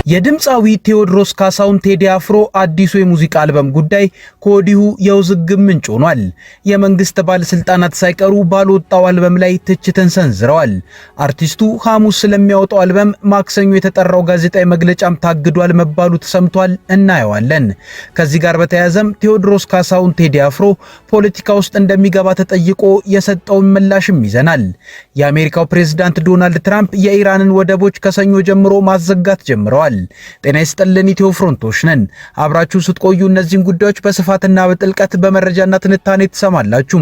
የድምፃዊ ቴዎድሮስ ካሳሁን ቴዲ አፍሮ አዲሱ የሙዚቃ አልበም ጉዳይ ከወዲሁ የውዝግብ ምንጭ ሆኗል። የመንግስት ባለስልጣናት ሳይቀሩ ባልወጣው አልበም ላይ ትችትን ሰንዝረዋል። አርቲስቱ ሐሙስ ስለሚያወጣው አልበም ማክሰኞ የተጠራው ጋዜጣዊ መግለጫም ታግዷል መባሉ ተሰምቷል። እናየዋለን። ከዚህ ጋር በተያያዘም ቴዎድሮስ ካሳሁን ቴዲ አፍሮ ፖለቲካ ውስጥ እንደሚገባ ተጠይቆ የሰጠውን ምላሽም ይዘናል። የአሜሪካው ፕሬዝዳንት ዶናልድ ትራምፕ የኢራንን ወደቦች ከሰኞ ጀምሮ ማዘጋት ጀምረዋል። ጤና ይስጥልን ኢትዮ ፍሮንቶች ነን። አብራችሁ ስትቆዩ እነዚህን ጉዳዮች በስፋትና በጥልቀት በመረጃና ትንታኔ ትሰማላችሁ።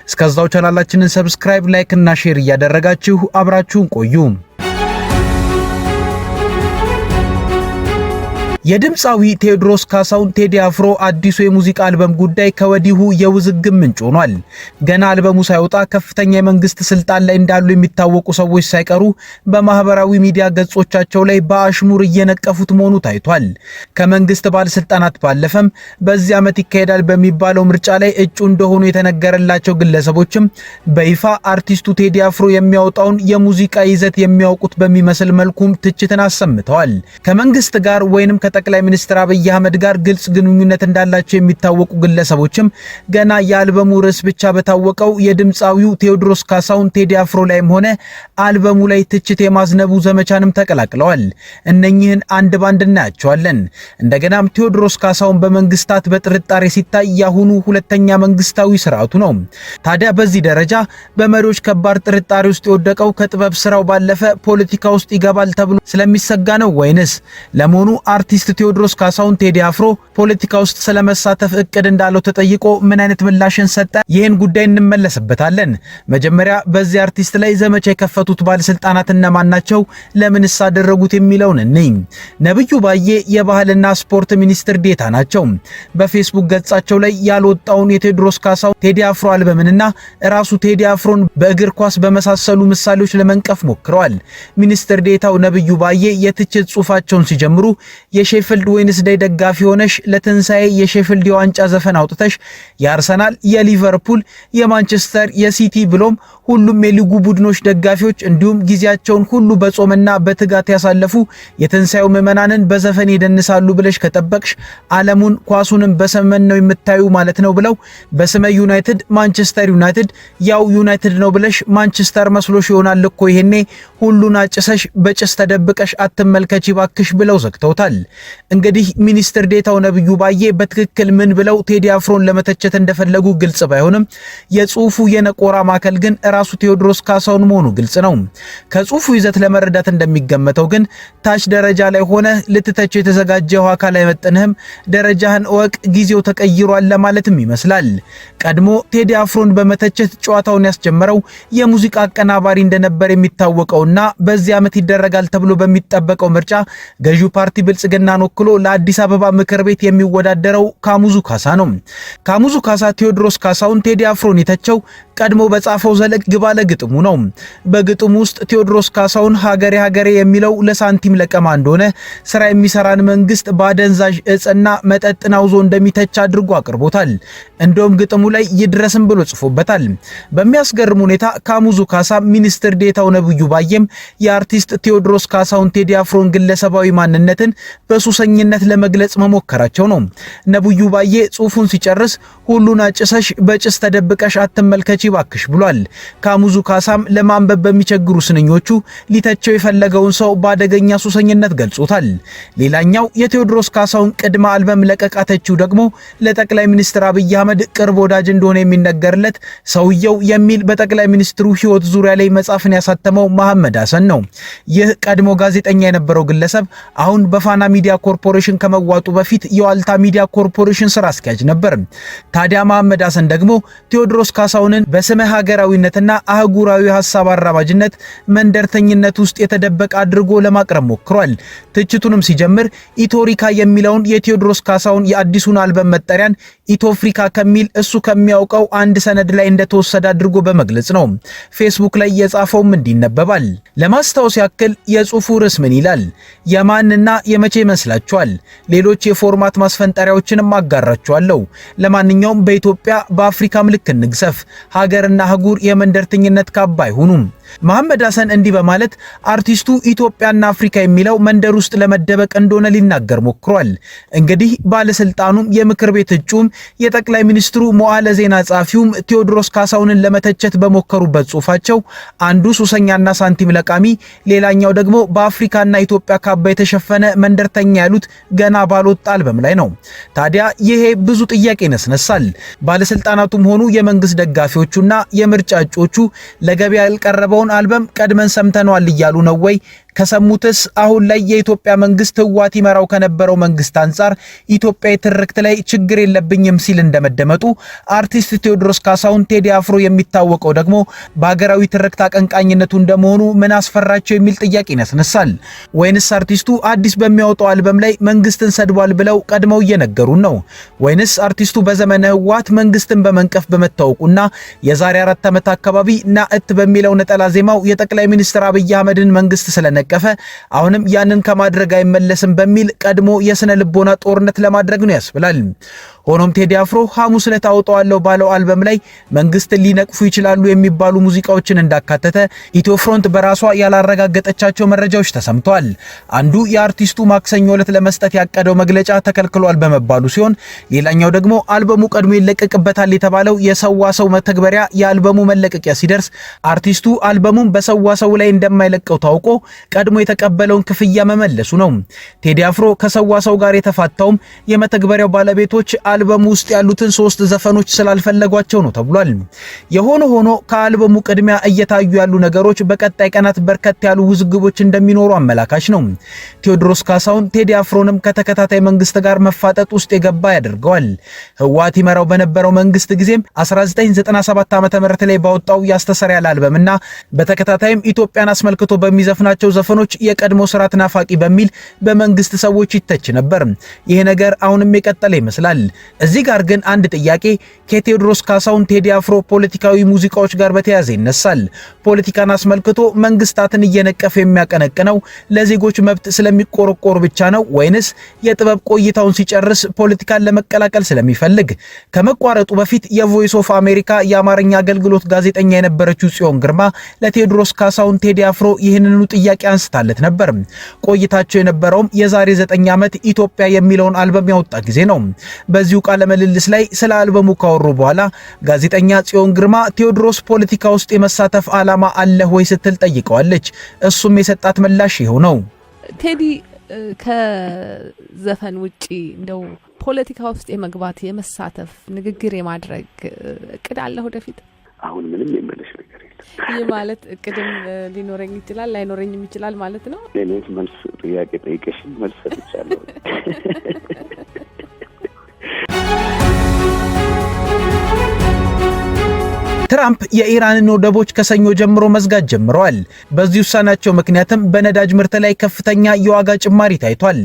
እስከዛው ቻናላችንን ሰብስክራይብ፣ ላይክ እና ሼር እያደረጋችሁ አብራችሁን ቆዩ። የድምፃዊ ቴዎድሮስ ካሳሁን ቴዲ አፍሮ አዲሱ የሙዚቃ አልበም ጉዳይ ከወዲሁ የውዝግብ ምንጭ ሆኗል። ገና አልበሙ ሳይወጣ ከፍተኛ የመንግስት ስልጣን ላይ እንዳሉ የሚታወቁ ሰዎች ሳይቀሩ በማህበራዊ ሚዲያ ገጾቻቸው ላይ በአሽሙር እየነቀፉት መሆኑ ታይቷል። ከመንግስት ባለስልጣናት ባለፈም በዚህ ዓመት ይካሄዳል በሚባለው ምርጫ ላይ እጩ እንደሆኑ የተነገረላቸው ግለሰቦችም በይፋ አርቲስቱ ቴዲ አፍሮ የሚያወጣውን የሙዚቃ ይዘት የሚያውቁት በሚመስል መልኩም ትችትን አሰምተዋል። ከመንግስት ጋር ወይንም ጠቅላይ ሚኒስትር አብይ አህመድ ጋር ግልጽ ግንኙነት እንዳላቸው የሚታወቁ ግለሰቦችም ገና የአልበሙ ርዕስ ብቻ በታወቀው የድምፃዊው ቴዎድሮስ ካሳሁን ቴዲ አፍሮ ላይም ሆነ አልበሙ ላይ ትችት የማዝነቡ ዘመቻንም ተቀላቅለዋል። እነኚህን አንድ ባንድ እናያቸዋለን። እንደገናም ቴዎድሮስ ካሳሁን በመንግስታት በጥርጣሬ ሲታይ ያሁኑ ሁለተኛ መንግስታዊ ስርዓቱ ነው። ታዲያ በዚህ ደረጃ በመሪዎች ከባድ ጥርጣሬ ውስጥ የወደቀው ከጥበብ ስራው ባለፈ ፖለቲካ ውስጥ ይገባል ተብሎ ስለሚሰጋ ነው ወይንስ? ለመሆኑ አርቲስት ቴዎድሮስ ካሳሁን ቴዲ አፍሮ ፖለቲካ ውስጥ ስለመሳተፍ እቅድ እንዳለው ተጠይቆ ምን አይነት ምላሽን ሰጠ? ይህን ጉዳይ እንመለስበታለን። መጀመሪያ በዚህ አርቲስት ላይ ዘመቻ የከፈቱት ባለስልጣናት እነማን ናቸው? ለምንስ አደረጉት የሚለውን እንይ። ነብዩ ባዬ የባህልና ስፖርት ሚኒስትር ዴታ ናቸው። በፌስቡክ ገጻቸው ላይ ያልወጣውን የቴዎድሮስ ካሳሁን ቴዲ አፍሮ አልበምንና ራሱ ቴዲ አፍሮን በእግር ኳስ በመሳሰሉ ምሳሌዎች ለመንቀፍ ሞክረዋል። ሚኒስትር ዴታው ነብዩ ባዬ የትችት ጽሑፋቸውን ሲጀምሩ የሼፊልድ ዌድነስዴይ ደጋፊ ሆነሽ ለትንሳኤ የሼፊልድ የዋንጫ ዘፈን አውጥተሽ የአርሰናል፣ የሊቨርፑል፣ የማንቸስተር፣ የሲቲ ብሎም ሁሉም የሊጉ ቡድኖች ደጋፊዎች እንዲሁም ጊዜያቸውን ሁሉ በጾምና በትጋት ያሳለፉ የትንሳኤው ምዕመናንን በዘፈን ይደንሳሉ ብለሽ ከጠበቅሽ ዓለሙን ኳሱንም በሰመን ነው የምታዩ ማለት ነው ብለው በስመ ዩናይትድ ማንቸስተር ዩናይትድ ያው ዩናይትድ ነው ብለሽ ማንቸስተር መስሎሽ ይሆናል እኮ ይሄኔ ሁሉን አጭሰሽ በጭስ ተደብቀሽ አትመልከቺ ባክሽ ብለው ዘግተውታል። እንግዲህ ሚኒስትር ዴታው ነብዩ ባዬ በትክክል ምን ብለው ቴዲ አፍሮን ለመተቸት እንደፈለጉ ግልጽ ባይሆንም የጽሁፉ የነቆራ ማከል ግን ራሱ ቴዎድሮስ ካሳሁን መሆኑ ግልጽ ነው። ከጽሁፉ ይዘት ለመረዳት እንደሚገመተው ግን ታች ደረጃ ላይ ሆነ ልትተቸው የተዘጋጀው አካል አይመጥንህም፣ ደረጃህን እወቅ፣ ጊዜው ተቀይሯል ለማለትም ይመስላል። ቀድሞ ቴዲ አፍሮን በመተቸት ጨዋታውን ያስጀመረው የሙዚቃ አቀናባሪ እንደነበር የሚታወቀውና በዚህ ዓመት ይደረጋል ተብሎ በሚጠበቀው ምርጫ ገዢው ፓርቲ ብልጽግናን ወክሎ ለአዲስ አበባ ምክር ቤት የሚወዳደረው ካሙዙ ካሳ ነው። ካሙዙ ካሳ ቴዎድሮስ ካሳሁን ቴዲ አፍሮን የተቸው ቀድሞ በጻፈው ዘለግ ባለ ግጥሙ ነው። በግጥሙ ውስጥ ቴዎድሮስ ካሳሁን ሀገሬ ሀገሬ የሚለው ለሳንቲም ለቀማ እንደሆነ ስራ የሚሰራን መንግስት ባደንዛዥ እጽና መጠጥን አውዞ እንደሚተች አድርጎ አቅርቦታል። እንደውም ግጥሙ ላይ ይድረስም ብሎ ጽፎበታል። በሚያስገርም ሁኔታ ካሙዙ ካሳ ሚኒስትር ዴታው ነብዩ ባዬም የአርቲስት ቴዎድሮስ ካሳሁን ቴዲ አፍሮን ግለሰባዊ ማንነትን በሱሰኝነት ለመግለጽ መሞከራቸው ነው። ነብዩ ባዬ ጽሑፉን ሲጨርስ ሁሉን አጭሰሽ በጭስ ተደብቀሽ አትመልከቺ ባክሽ ብሏል። ካሙዙ ካሳም ለማንበብ በሚቸግሩ ስንኞቹ ሊተቸው የፈለገውን ሰው በአደገኛ ሱሰኝነት ገልጾታል። ሌላኛው የቴዎድሮስ ካሳሁን ቅድመ አልበም ለቀቃተችው ደግሞ ለጠቅላይ ሚኒስትር አብይ አህመድ ቅርብ ወዳጅ እንደሆነ የሚነገርለት ሰውየው የሚል በጠቅላይ ሚኒስትሩ ሕይወት ዙሪያ ላይ መጽሐፍን ያሳተመው መሐመድ ሐሰን ነው። ይህ ቀድሞ ጋዜጠኛ የነበረው ግለሰብ አሁን በፋና ሚዲያ ኮርፖሬሽን ከመዋጡ በፊት የዋልታ ሚዲያ ኮርፖሬሽን ስራ አስኪያጅ ነበር። ታዲያ መሐመድ ሐሰን ደግሞ ቴዎድሮስ ካሳሁንን በስመ ሀገራዊነትና አህጉራዊ ሐሳብ አራማጅነት መንደርተኝነት ውስጥ የተደበቀ አድርጎ ለማቅረብ ሞክሯል። ትችቱንም ሲጀምር ኢትዮሪካ የሚለውን የቴዎድሮስ ካሳሁን የአዲሱን አልበም መጠሪያን ኢትዮፍሪካ ከሚል እሱ ከሚያውቀው አንድ ሰነድ ላይ እንደተወሰደ አድርጎ በመግለጽ ነው። ፌስቡክ ላይ የጻፈውም እንዲነበባል። ለማስታወስ ያክል የጽሁፉ ርዕስ ምን ይላል? የማንና የመቼ ይመስላችኋል? ሌሎች የፎርማት ማስፈንጠሪያዎችንም አጋራችኋለሁ። ለማንኛውም በኢትዮጵያ በአፍሪካ ምልክ እንግሰፍ። ሀገርና አህጉር የመንደርተኝነት ካባ አይሁኑም። መሐመድ ሐሰን እንዲህ በማለት አርቲስቱ ኢትዮጵያና አፍሪካ የሚለው መንደር ውስጥ ለመደበቅ እንደሆነ ሊናገር ሞክሯል። እንግዲህ ባለስልጣኑም የምክር ቤት እጩም የጠቅላይ ሚኒስትሩ መዋዕለ ዜና ጸሐፊውም ቴዎድሮስ ካሳሁንን ለመተቸት በሞከሩበት ጽሑፋቸው አንዱ ሱሰኛና ሳንቲም ለቃሚ፣ ሌላኛው ደግሞ በአፍሪካና ኢትዮጵያ ካባ የተሸፈነ መንደርተኛ ያሉት ገና ባልወጣ አልበም ላይ ነው። ታዲያ ይሄ ብዙ ጥያቄ ያስነሳል። ባለስልጣናቱም ሆኑ የመንግስት ደጋፊዎቹና የምርጫ እጩዎቹ ለገበያ ያልቀረበውን አልበም ቀድመን ሰምተነዋል እያሉ ነው ወይ? ከሰሙትስ አሁን ላይ የኢትዮጵያ መንግስት ህወሓት ይመራው ከነበረው መንግስት አንጻር ኢትዮጵያ ትርክት ላይ ችግር የለብኝም ሲል እንደመደመጡ አርቲስት ቴዎድሮስ ካሳሁን ቴዲ አፍሮ የሚታወቀው ደግሞ በሀገራዊ ትርክት አቀንቃኝነቱ እንደመሆኑ ምን አስፈራቸው የሚል ጥያቄ ያስነሳል። ወይንስ አርቲስቱ አዲስ በሚያወጣው አልበም ላይ መንግስትን ሰድቧል ብለው ቀድመው እየነገሩን ነው? ወይንስ አርቲስቱ በዘመነ ህወሓት መንግስትን በመንቀፍ በመታወቁና የዛሬ 4 ዓመት አካባቢ ናእት በሚለው ነጠላ ዜማው የጠቅላይ ሚኒስትር አብይ አህመድን መንግስት ስለነቀፈ አሁንም ያንን ከማድረግ አይመለስም በሚል ቀድሞ የስነ ልቦና ጦርነት ለማድረግ ነው ያስብላል። ሆኖም ቴዲ አፍሮ ሐሙስ ዕለት አወጣዋለሁ ባለው አልበም ላይ መንግስትን ሊነቅፉ ይችላሉ የሚባሉ ሙዚቃዎችን እንዳካተተ ኢትዮ ፍሮንት በራሷ ያላረጋገጠቻቸው መረጃዎች ተሰምተዋል። አንዱ የአርቲስቱ ማክሰኞ ዕለት ለመስጠት ያቀደው መግለጫ ተከልክሏል በመባሉ ሲሆን፣ ሌላኛው ደግሞ አልበሙ ቀድሞ ይለቀቅበታል የተባለው የሰዋሰው መተግበሪያ የአልበሙ መለቀቂያ ሲደርስ አርቲስቱ አልበሙን በሰዋሰው ላይ እንደማይለቀው ታውቆ ቀድሞ የተቀበለውን ክፍያ መመለሱ ነው። ቴዲ አፍሮ ከሰዋሰው ጋር የተፋታውም የመተግበሪያው ባለቤቶች አልበሙ ውስጥ ያሉትን 3 ዘፈኖች ስላልፈለጓቸው ነው ተብሏል። የሆነ ሆኖ ከአልበሙ ቅድሚያ እየታዩ ያሉ ነገሮች በቀጣይ ቀናት በርከት ያሉ ውዝግቦች እንደሚኖሩ አመላካች ነው። ቴዎድሮስ ካሳሁን ቴዲ አፍሮንም ከተከታታይ መንግስት ጋር መፋጠጥ ውስጥ የገባ ያደርገዋል። ህወሓት ይመራው በነበረው መንግስት ጊዜም 1997 ዓ.ም ላይ ባወጣው ያስተሰርያል አልበምና በተከታታይም ኢትዮጵያን አስመልክቶ በሚዘፍናቸው ዘፈኖች የቀድሞ ስርዓት ናፋቂ በሚል በመንግስት ሰዎች ይተች ነበር። ይሄ ነገር አሁንም የቀጠለ ይመስላል። እዚህ ጋር ግን አንድ ጥያቄ ከቴዎድሮስ ካሳሁን ቴዲ አፍሮ ፖለቲካዊ ሙዚቃዎች ጋር በተያያዘ ይነሳል። ፖለቲካን አስመልክቶ መንግስታትን እየነቀፈ የሚያቀነቅነው ለዜጎች መብት ስለሚቆረቆር ብቻ ነው ወይንስ የጥበብ ቆይታውን ሲጨርስ ፖለቲካን ለመቀላቀል ስለሚፈልግ? ከመቋረጡ በፊት የቮይስ ኦፍ አሜሪካ የአማርኛ አገልግሎት ጋዜጠኛ የነበረችው ጽዮን ግርማ ለቴዎድሮስ ካሳሁን ቴዲ አፍሮ ይህንኑ ጥያቄ አንስታለት ነበር። ቆይታቸው የነበረውም የዛሬ 9 ዓመት ኢትዮጵያ የሚለውን አልበም ያወጣ ጊዜ ነው። በዚሁ ቃለ ምልልስ ላይ ስለ አልበሙ ካወሩ በኋላ ጋዜጠኛ ጽዮን ግርማ ቴዎድሮስ ፖለቲካ ውስጥ የመሳተፍ ዓላማ አለህ ወይ ስትል ጠይቀዋለች። እሱም የሰጣት ምላሽ ይኸው ነው። ቴዲ ከዘፈን ውጪ እንደው ፖለቲካ ውስጥ የመግባት የመሳተፍ ንግግር የማድረግ እቅድ አለ ወደፊት? አሁን ምንም የመለሽ ነገር የለም። ይህ ማለት እቅድም ሊኖረኝ ይችላል ላይኖረኝም ይችላል ማለት ነው። እኔ መልስ ጥያቄ ጠይቀሽኝ መልስ ሰጥቻለሁ። ትራምፕ የኢራንን ወደቦች ከሰኞ ጀምሮ መዝጋት ጀምረዋል። በዚህ ውሳኔያቸው ምክንያትም በነዳጅ ምርት ላይ ከፍተኛ የዋጋ ጭማሪ ታይቷል።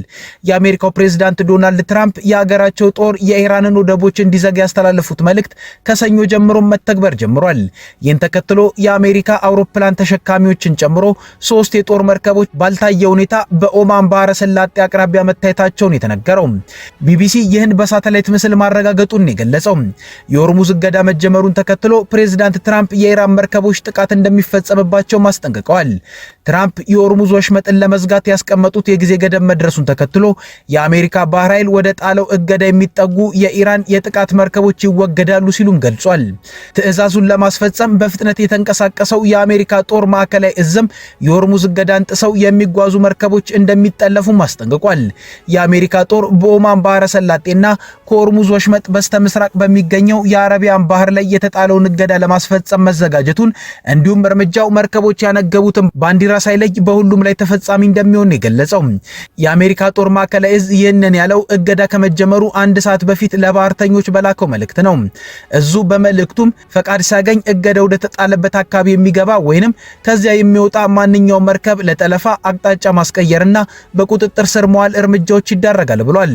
የአሜሪካው ፕሬዝዳንት ዶናልድ ትራምፕ የሀገራቸው ጦር የኢራንን ወደቦች እንዲዘጋ ያስተላለፉት መልእክት ከሰኞ ጀምሮ መተግበር ጀምሯል። ይህን ተከትሎ የአሜሪካ አውሮፕላን ተሸካሚዎችን ጨምሮ 3 የጦር መርከቦች ባልታየ ሁኔታ በኦማን ባህረ ሰላጤ አቅራቢያ መታየታቸውን የተነገረው ቢቢሲ ይህን በሳተላይት ምስል ማረጋገጡን የገለጸው የሆርሙዝ እገዳ መጀመሩን ተከትሎ ፕሬዝዳንት ትራምፕ የኢራን መርከቦች ጥቃት እንደሚፈጸምባቸው ማስጠንቀቀዋል። ትራምፕ የሆርሙዝ ወሽመጥን ለመዝጋት ያስቀመጡት የጊዜ ገደብ መድረሱን ተከትሎ የአሜሪካ ባህር ኃይል ወደ ጣለው እገዳ የሚጠጉ የኢራን የጥቃት መርከቦች ይወገዳሉ ሲሉም ገልጿል። ትዕዛዙን ለማስፈጸም በፍጥነት የተንቀሳቀሰው የአሜሪካ ጦር ማዕከላዊ እዝም የሆርሙዝ እገዳን ጥሰው የሚጓዙ መርከቦች እንደሚጠለፉም አስጠንቅቋል። የአሜሪካ ጦር በኦማን ባህረ ሰላጤና ከሆርሙዝ ወሽመጥ በስተምስራቅ በሚገኘው የአረቢያን ባህር ላይ የተጣለውን እገዳ ለማስፈጸም መዘጋጀቱን እንዲሁም እርምጃው መርከቦች ያነገቡትን ባንዲራ ሳይለይ በሁሉም ላይ ተፈጻሚ እንደሚሆን የገለጸው የአሜሪካ ጦር ማዕከላዊ እዝ ይህንን ያለው እገዳ ከመጀመሩ 1 ሰዓት በፊት ለባህርተኞች በላከው መልእክት ነው። እዙ በመልእክቱም ፈቃድ ሲያገኝ እገዳው ወደ ተጣለበት አካባቢ የሚገባ ወይንም ከዚያ የሚወጣ ማንኛውም መርከብ ለጠለፋ አቅጣጫ ማስቀየርና በቁጥጥር ስር መዋል እርምጃዎች ይዳረጋል ብሏል።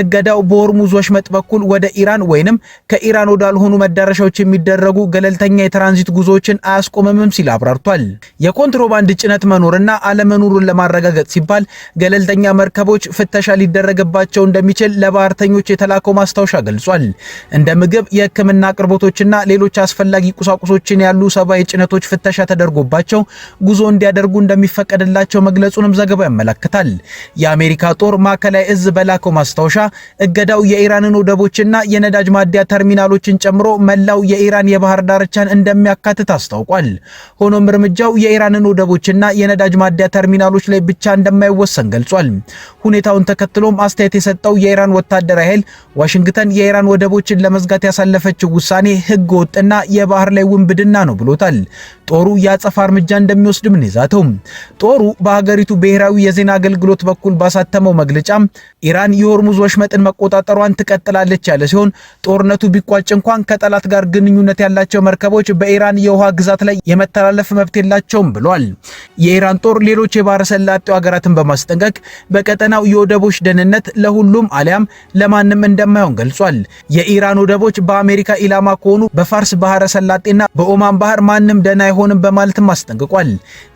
እገዳው በሆርሙዝ ወሽመጥ በኩል ወደ ኢራን ወይንም ከኢራን ወዳልሆኑ መዳረሻዎች የሚደረጉ ገለል ገለልተኛ የትራንዚት ጉዞዎችን አያስቆምም ሲል አብራርቷል። የኮንትሮባንድ ጭነት መኖርና አለመኖሩን ለማረጋገጥ ሲባል ገለልተኛ መርከቦች ፍተሻ ሊደረግባቸው እንደሚችል ለባህርተኞች የተላከው ማስታወሻ ገልጿል። እንደ ምግብ፣ የሕክምና አቅርቦቶችና ሌሎች አስፈላጊ ቁሳቁሶችን ያሉ ሰብአዊ ጭነቶች ፍተሻ ተደርጎባቸው ጉዞ እንዲያደርጉ እንደሚፈቀድላቸው መግለጹንም ዘገባው ያመለክታል። የአሜሪካ ጦር ማዕከላዊ እዝ በላከው ማስታወሻ እገዳው የኢራንን ወደቦችና የነዳጅ ማደያ ተርሚናሎችን ጨምሮ መላው የኢራን የባህር ዳርቻን እንደሚያካትት አስታውቋል። ሆኖም እርምጃው የኢራንን ወደቦችና የነዳጅ ማደያ ተርሚናሎች ላይ ብቻ እንደማይወሰን ገልጿል። ሁኔታውን ተከትሎም አስተያየት የሰጠው የኢራን ወታደራዊ ኃይል ዋሽንግተን የኢራን ወደቦችን ለመዝጋት ያሳለፈችው ውሳኔ ህገ ወጥና የባህር ላይ ውንብድና ነው ብሎታል። ጦሩ ያጸፋ እርምጃ እንደሚወስድም ነው የዛተው። ጦሩ በሀገሪቱ ብሔራዊ የዜና አገልግሎት በኩል ባሳተመው መግለጫ ኢራን የሆርሙዝ ወሽመጥን መቆጣጠሯን ትቀጥላለች ያለ ሲሆን ጦርነቱ ቢቋጭ እንኳን ከጠላት ጋር ግንኙነት ያላቸው መርከቦች በኢራን የውሃ ግዛት ላይ የመተላለፍ መብት የላቸውም ብሏል። የኢራን ጦር ሌሎች የባህረ ሰላጤው ሀገራትን በማስጠንቀቅ በቀጠናው የወደቦች ደህንነት ለሁሉም አሊያም ለማንም እንደማይሆን ገልጿል። የኢራን ወደቦች በአሜሪካ ኢላማ ከሆኑ በፋርስ ባህረ ሰላጤና በኦማን ባህር ማንም ደህና አይሆንም በማለትም አስጠንቅቋል።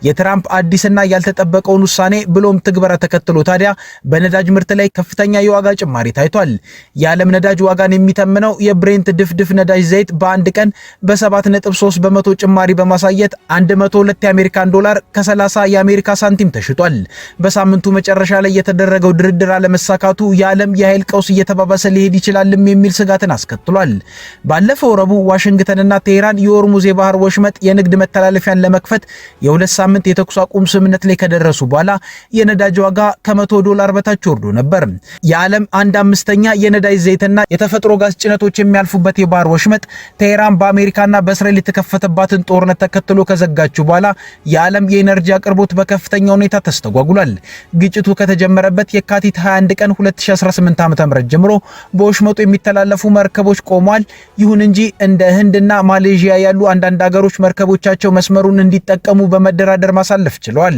የትራምፕ አዲስና ያልተጠበቀውን ውሳኔ ብሎም ትግበራ ተከትሎ ታዲያ በነዳጅ ምርት ላይ ከፍተኛ የዋጋ ጭማሪ ታይቷል። የዓለም ነዳጅ ዋጋን የሚተምነው የብሬንት ድፍድፍ ነዳጅ ዘይት በአንድ ቀን በ7.3 በመቶ ጭማሪ በማሳየት 102 የአሜሪካን ዶላር ከ30 የአሜሪካ ሳንቲም ተሽጧል። በሳምንቱ መጨረሻ ላይ የተደረገው ድርድር አለመሳካቱ የዓለም የኃይል ቀውስ እየተባባሰ ሊሄድ ይችላልም የሚል ስጋትን አስከትሏል። ባለፈው ረቡዕ ዋሽንግተንና ቴህራን የሆርሙዝ የባህር ወሽመጥ የንግድ መተላለፊያን ለመክፈት የ2 ሳምንት የተኩስ አቁም ስምምነት ላይ ከደረሱ በኋላ የነዳጅ ዋጋ ከ$100 በታች ወርዶ ነበር። የዓለም 1/5 የነዳጅ ዘይትና የተፈጥሮ ጋዝ ጭነቶች የሚያልፉበት የባህር ወሽመጥ ቴህራን በአሜሪካና በእስራኤል የተከፈተባትን ጦርነት ተከትሎ ከዘጋችው በኋላ የዓለም የኢነርጂ አቅርቦት በከፍተኛ ሁኔታ ተስተጓጉሏል። ግጭቱ ከተጀመረበት የካቲት 21 ቀን 2018 ዓ.ም ጀምሮ በወሽመጡ የሚተላለፉ መርከቦች ቆሟል። ይሁን እንጂ እንደ ህንድና ማሌዥያ ያሉ አንዳንድ ሀገሮች መርከቦቻቸው መስመሩን እንዲጠቀሙ በመደራደር ማሳለፍ ችለዋል።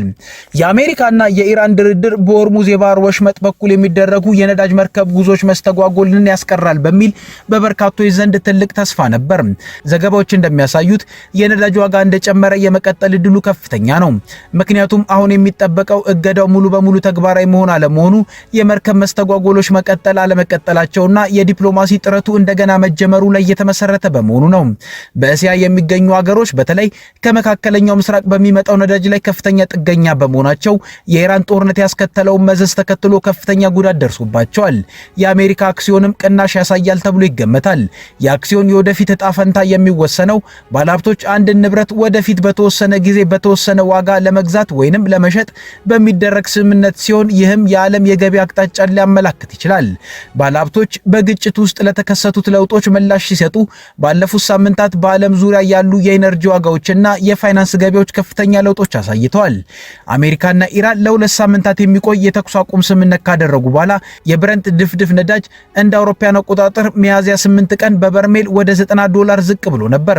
የአሜሪካና የኢራን ድርድር በሆርሙዝ የባህር ወሽመጥ በኩል የሚደረጉ የነዳጅ መርከብ ጉዞዎች መስተጓጎልን ያስቀራል በሚል በበርካቶች ዘንድ ትልቅ ተስፋ ነበር። ዘገባዎች እንደሚያሳዩት የነዳጅ ዋጋ እንደጨመረ የመቀጠል እድሉ ከፍተኛ ነው። ምክንያቱም አሁን የሚጠበቀው እገዳው ሙሉ በሙሉ ተግባራዊ መሆን አለመሆኑ፣ የመርከብ መስተጓጎሎች መቀጠል አለመቀጠላቸውና የዲፕሎማሲ ጥረቱ እንደገና መጀመሩ ላይ የተመሰረተ በመሆኑ ነው። በእስያ የሚገኙ ሀገሮች በተለይ ከመካከለኛው ምስራቅ በሚመጣው ነዳጅ ላይ ከፍተኛ ጥገኛ በመሆናቸው የኢራን ጦርነት ያስከተለውን መዘዝ ተከትሎ ከፍተኛ ጉዳት ደርሶባቸዋል። የአሜሪካ አክሲዮንም ቅናሽ ያሳያል ተብሎ ይገመታል። የአክሲዮን የወደፊት እጣ ፈንታ የሚወሰነው ባለሀብቶች አንድ ንብረት ወደፊት በተወሰነ ጊዜ በተወሰነ ዋጋ ለመግዛት ወይንም ለመሸጥ በሚደረግ ስምምነት ሲሆን ይህም የዓለም የገበያ አቅጣጫን ሊያመላክት ይችላል። ባለሀብቶች በግጭት ውስጥ ለተከሰቱት ለውጦች ምላሽ ሲሰጡ ባለፉት ሳምንታት በዓለም ዙሪያ ያሉ የኢነርጂ ዋጋዎችና የፋይናንስ ገበያዎች ከፍተኛ ለውጦች አሳይተዋል። አሜሪካና ኢራን ለ2 ሳምንታት የሚቆይ የተኩስ አቁም ስምምነት ካደረጉ በኋላ የብረንት ድፍድፍ ነዳጅ እንደ አውሮፓውያን አቆጣጠር ሚያዝያ 8 ቀን በበርሜል ወደ $90 ዝቅ ብሎ ነበር።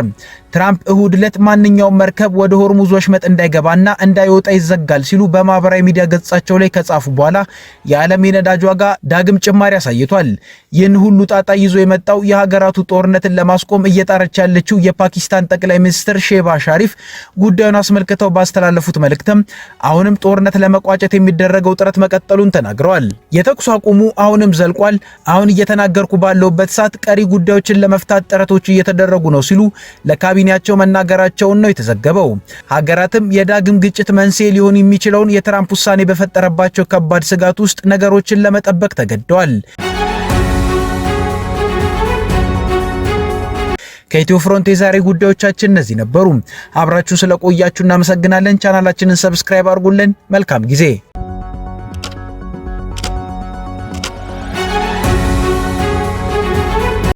ትራምፕ እሁድ ዕለት ማንኛውም መርከብ ወደ ሆርሙዝ ወሽመጥ እንዳይገባና እንዳይወጣ ይዘጋል ሲሉ በማህበራዊ ሚዲያ ገጻቸው ላይ ከጻፉ በኋላ የዓለም የነዳጅ ዋጋ ዳግም ጭማሪ አሳይቷል። ይህን ሁሉ ጣጣ ይዞ የመጣው የሀገራቱ ጦርነትን ለማስቆም እየጣረች ያለችው የፓኪስታን ጠቅላይ ሚኒስትር ሼባዝ ሻሪፍ ጉዳዩን አስመልክተው ባስተላለፉት መልእክትም አሁንም ጦርነት ለመቋጨት የሚደረገው ጥረት መቀጠሉን ተናግረዋል። የተኩስ አቁሙ አሁንም ዘልቋል። አሁን እየተናገርኩ ባለውበት ሰዓት ቀሪ ጉዳዮችን ለመፍታት ጥረቶች እየተደረጉ ነው ሲሉ ለካቢኔያቸው መናገራቸውን ነው የተዘገበው። ሀገራትም የዳግም ግጭት መንስኤ ሊሆን የሚችለውን የትራምፕ ውሳኔ በፈጠረባቸው ከባድ ስጋት ውስጥ ነገሮችን ለመጠበቅ ተገደዋል። ከኢትዮ ፍሮንት የዛሬ ጉዳዮቻችን እነዚህ ነበሩ። አብራችሁ ስለቆያችሁ እናመሰግናለን። ቻናላችንን ሰብስክራይብ አድርጉልን። መልካም ጊዜ